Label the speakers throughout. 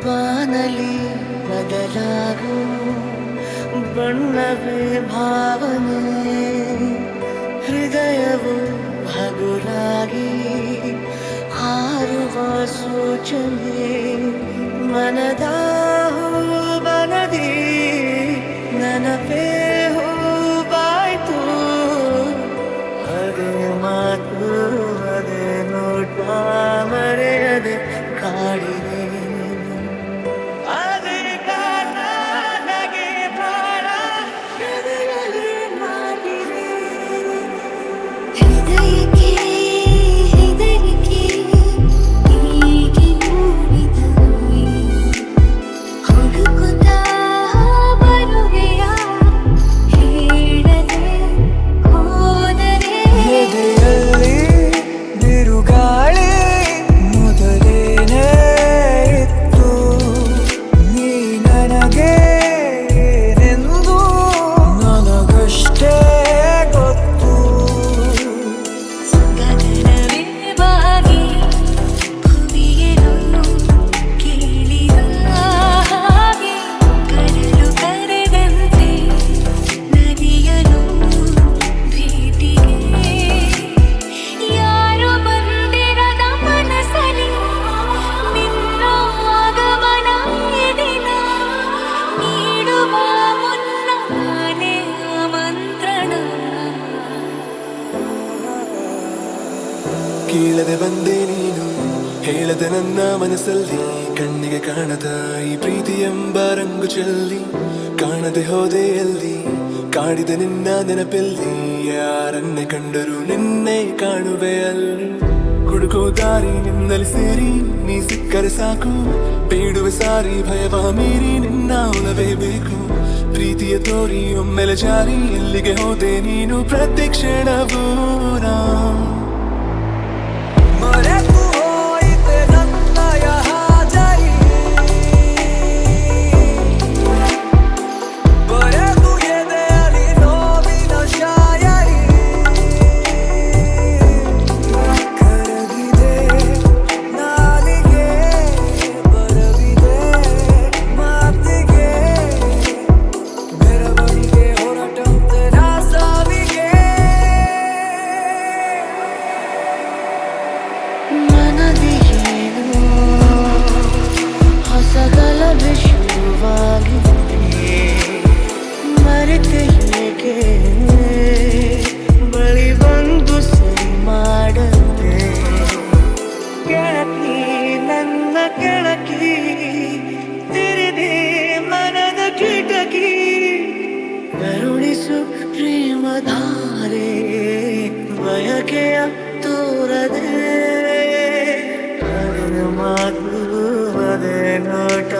Speaker 1: ಬಾನಲಿ ಬದಲಾಗು ಬಣ್ಣವೇ ಭಾವನೆ ಹೃದಯವು ಹಗುರಾಗಿ ಹಾರುವ ಸೂಚನೆ ಮನದ ಬನದಿ ನನಪೇ ಹೂವಾಯ್ತು ಅದೇ ಮಾತು ಅದೇ ನೋಟ ಮರೆಯದೆ ಕಾಡಿದೆ
Speaker 2: ಕೇಳದೆ ಬಂದೆ ನೀನು ಹೇಳದೆ ನನ್ನ ಮನಸ್ಸಲ್ಲಿ ಕಣ್ಣಿಗೆ ಕಾಣದ ಈ ಪ್ರೀತಿ ಎಂಬ ರಂಗು ಚೆಲ್ಲಿ ಕಾಣದೆ ಹೋದೆ ಎಲ್ಲಿ ಕಾಡಿದ ನಿನ್ನ ನೆನಪೆಲ್ಲಿ ಯಾರನ್ನೇ ಕಂಡರೂ ನಿನ್ನೆ ಕಾಣುವೆ ಅಲ್ಲಿ ಹುಡುಕೋ ದಾರಿ ನಿನ್ನಲ್ಲಿ ಸೇರಿ ನೀ ಸಿಕ್ಕರೆ ಸಾಕು ಬೇಡುವೆ ಸಾರಿ ಭಯವ ಮೀರಿ ನಿನ್ನ ಒಲವೇ ಬೇಕು ಪ್ರೀತಿಯ ತೋರಿ ಒಮ್ಮೆಲೆ ಜಾರಿ ಎಲ್ಲಿಗೆ ಹೋದೆ ನೀನು ಪ್ರತಿ ಕ್ಷಣವೂ ಮರೆತು ಹೋಯಿತೆ ನನ್ನಯ ಹಾಜರಿ ಬರೆದು ಎದೆಯಲ್ಲಿ ನೋವಿನ ಶಾಯರಿ ಕರಗಿದೆ ನಾಲಿಗೆ ಬರವಿದೆ ಮಾತಿಗೆ ಮೆರವಣಿಗೆ ಹೊರಟಂತೆ ನಾ ಸಾವಿಗೆ
Speaker 1: ಮನದಿಯೇನೋ ಹೊಸಗಲ ವಿಷಯವಾಗಿದೆ ಮರೆತೆ ಏಕೆ ಬಳಿ ಬಂದು ಸರಿ ಮಾಡದೆ ಕೆಳಕಿ ನನ್ನ ಕೆಳಕಿ ತಿರಿದೆ ಮನದ ಕಿಟಕಿ ಕರುಣಿಸು ಪ್ರೇಮಧಾರೆ ಬಯಕೆಯ ತೋರದೆ ಮಾತು ಅದೇ ನೋಟ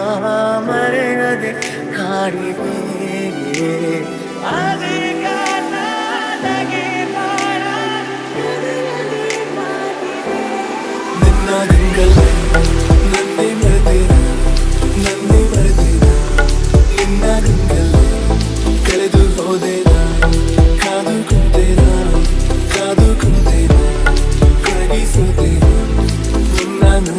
Speaker 1: ಮರೆಯದೆ ಕಾಡಿದೆ ಅದೇ ಕಾಲಗೆ ಬಾಳ
Speaker 2: ನಿನ್ನ ಗಂಗಲ್ಲೇ ನನ್ನೇ ಮರೆದೇನ ನಿನ್ನ ಗಂಗಲ್ಲೇ ಕಳೆದು ಹೋದೇನ ಕಾದು ಕುಂತೇನ ಕೊರಗಿಸುತ್ತೇನ ನಾನು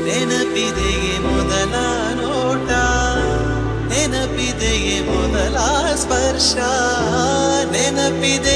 Speaker 3: ನೆನಪಿದೆಯೇ ಮೊದಲ ನೋಟ ನೆನಪಿದೆಯೇ ಮೊದಲ ಸ್ಪರ್ಶ ನೆನಪಿದೆ